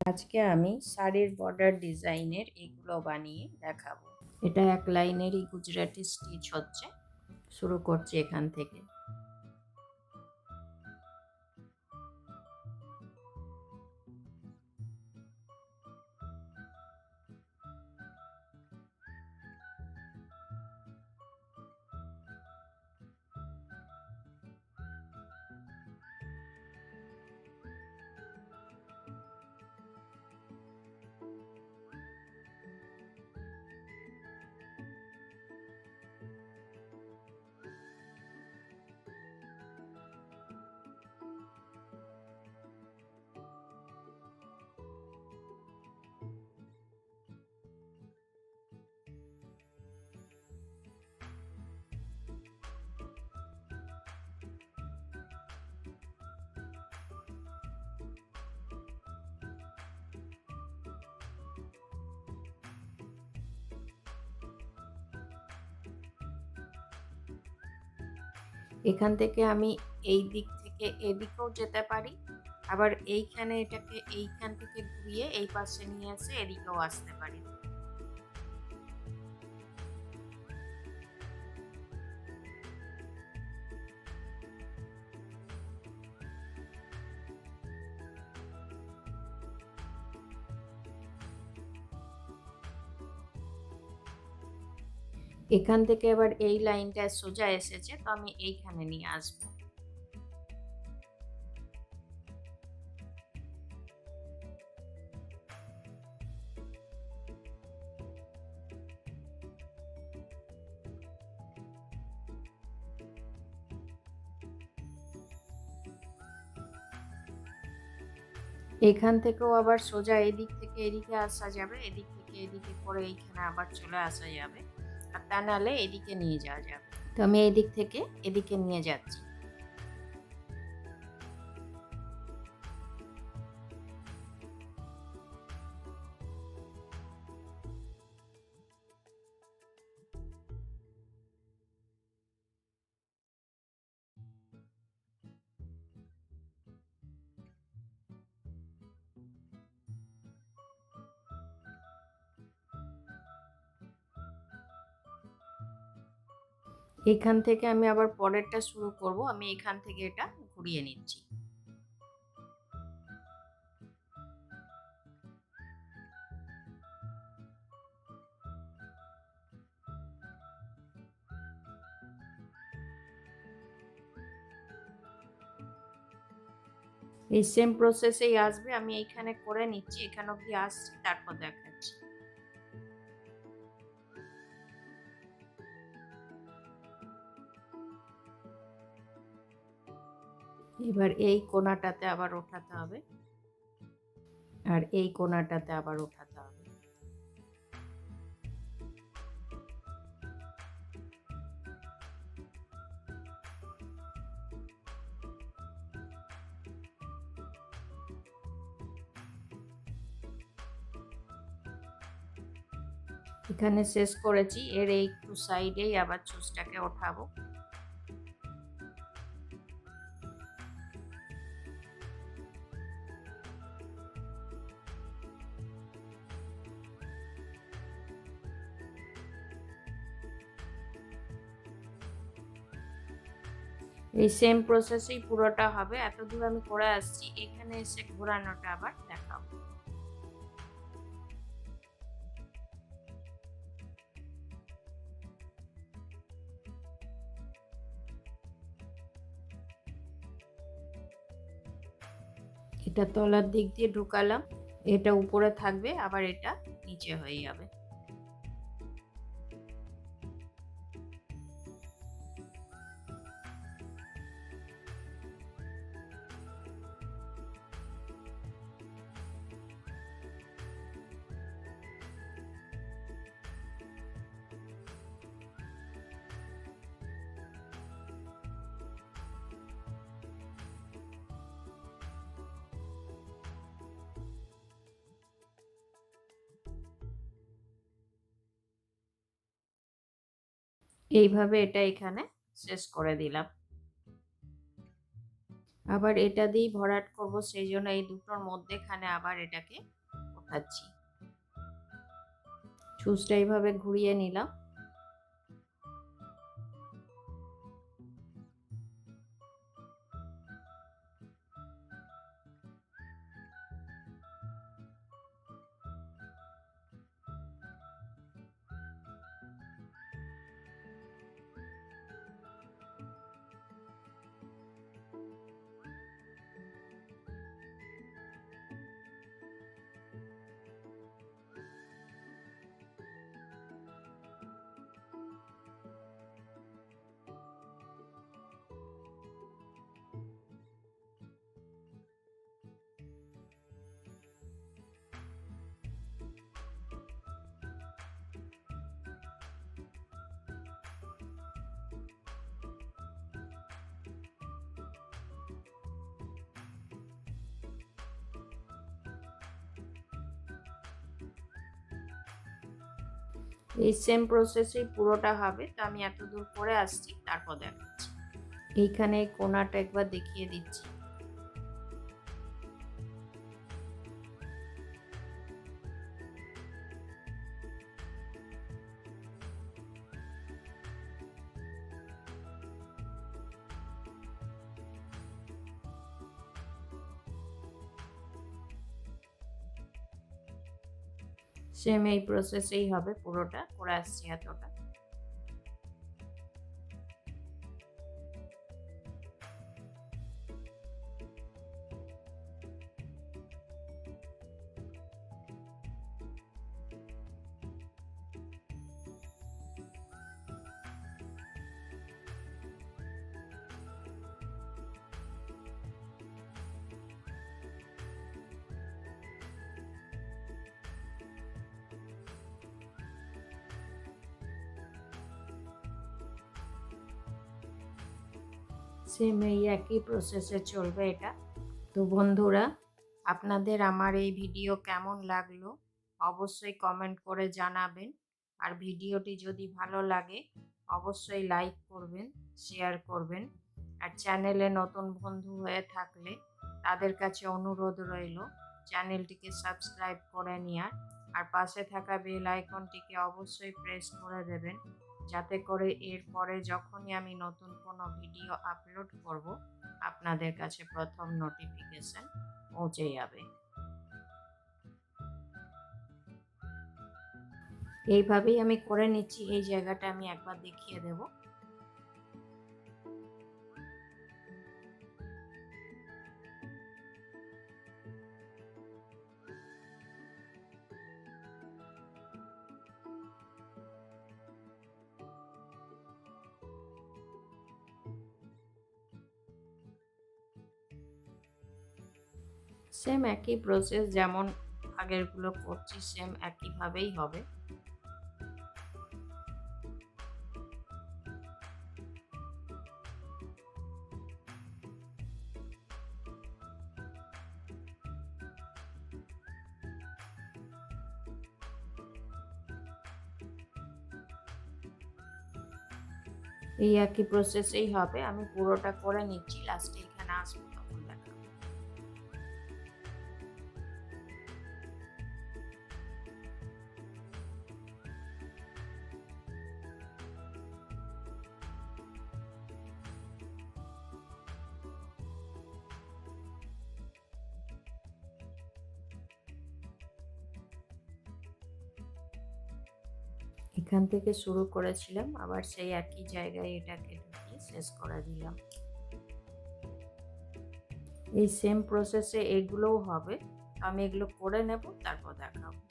আজকে আমি শাড়ির বর্ডার ডিজাইনের এগুলো বানিয়ে দেখাবো। এটা এক লাইনেরই গুজরাটি স্টিচ হচ্ছে। শুরু করছি এখান থেকে। এখান থেকে আমি এই দিক থেকে এদিকেও যেতে পারি, আবার এইখানে এটাকে এইখান থেকে ঘুরিয়ে এই পাশে নিয়ে এসে এদিকেও আসতে পারি। এখান থেকে এবার এই লাইনটা সোজা এসেছে, তো আমি এইখানে নিয়ে আসবো। এখান থেকেও আবার সোজা এদিক থেকে এদিকে আসা যাবে, এদিক থেকে এদিকে করে এইখানে আবার চলে আসা যাবে, আর তা নাহলে এদিকে নিয়ে যাওয়া যাবে। তো আমি এদিক থেকে এদিকে নিয়ে যাচ্ছি। এখান থেকে আমি আবার পরেরটা শুরু করব। আমি এখান থেকে এটা ঘুরিয়ে নিচ্ছি। এই সেম প্রসেসেই আসবে। আমি এইখানে করে নিচ্ছি, এখানে অব্দি আসছি, তারপর দেখাচ্ছি। এবার এই কোণাটাতে আবার ওঠাতে হবে, আর এই কোণাটাতে আবার ওঠাতে হবে। এখানে শেষ করেছি, এর এই একটু সাইডেই আবার চুজটাকে ওঠাবো। এই সেম প্রসেসেই পুরোটা হবে। এত দূর আমি করে আসছি, এখানে এসে ঘোরানোটা আবার দেখাবো। এটা তলার দিক দিয়ে ঢুকালাম, এটা উপরে থাকবে, আবার এটা নিচে হয়ে যাবে। এইভাবে এটা এখানে শেষ করে দিলাম। আবার এটা দিয়েই ভরাট করব, সেই জন্য এই দুটোর মধ্যেখানে আবার এটাকে ওঠাচ্ছি। ছুঁচটা এইভাবে ঘুরিয়ে নিলাম। এই সেম প্রসেসেই পুরোটা হবে। তো আমি এত দূর করে আসছি, তারপর দেখাচ্ছি। এইখানে কোনাটা একবার দেখিয়ে দিচ্ছি। সেম এই প্রসেসেই হবে, পুরোটা করে আসছি এতটা। সেম এই একই প্রসেসে চলবে এটা। তো বন্ধুরা, আপনাদের আমার এই ভিডিও কেমন লাগলো অবশ্যই কমেন্ট করে জানাবেন। আর ভিডিওটি যদি ভালো লাগে অবশ্যই লাইক করবেন, শেয়ার করবেন। আর চ্যানেলে নতুন বন্ধু হয়ে থাকলে তাদের কাছে অনুরোধ রইল চ্যানেলটিকে সাবস্ক্রাইব করে নেওয়ার। আর পাশে থাকা বেল আইকনটিকে অবশ্যই প্রেস করে দেবেন, যাতে করে এরপরে যখনই আমি নতুন কোনো ভিডিও আপলোড করব আপনাদের কাছে প্রথম নোটিফিকেশন পৌঁছে যাবে। এইভাবেই আমি করে নিচ্ছি। এই জায়গাটা আমি একবার দেখিয়ে দেব। সেম একই প্রসেস, যেমন আগেরগুলো করছি সেম একইভাবেই হবে। এই একই প্রসেসেই হবে। আমি পুরোটা করে নিচ্ছি, লাস্টে এখানে আসবো তখন দেখাবো। এখান থেকে শুরু করেছিলাম, আবার সেই একই জায়গায় এটাকে ঢুকিয়ে শেষ করে দিলাম। এই সেম প্রসেসে এগুলোও হবে। আমি এগুলো করে নেব, তারপর দেখাবো।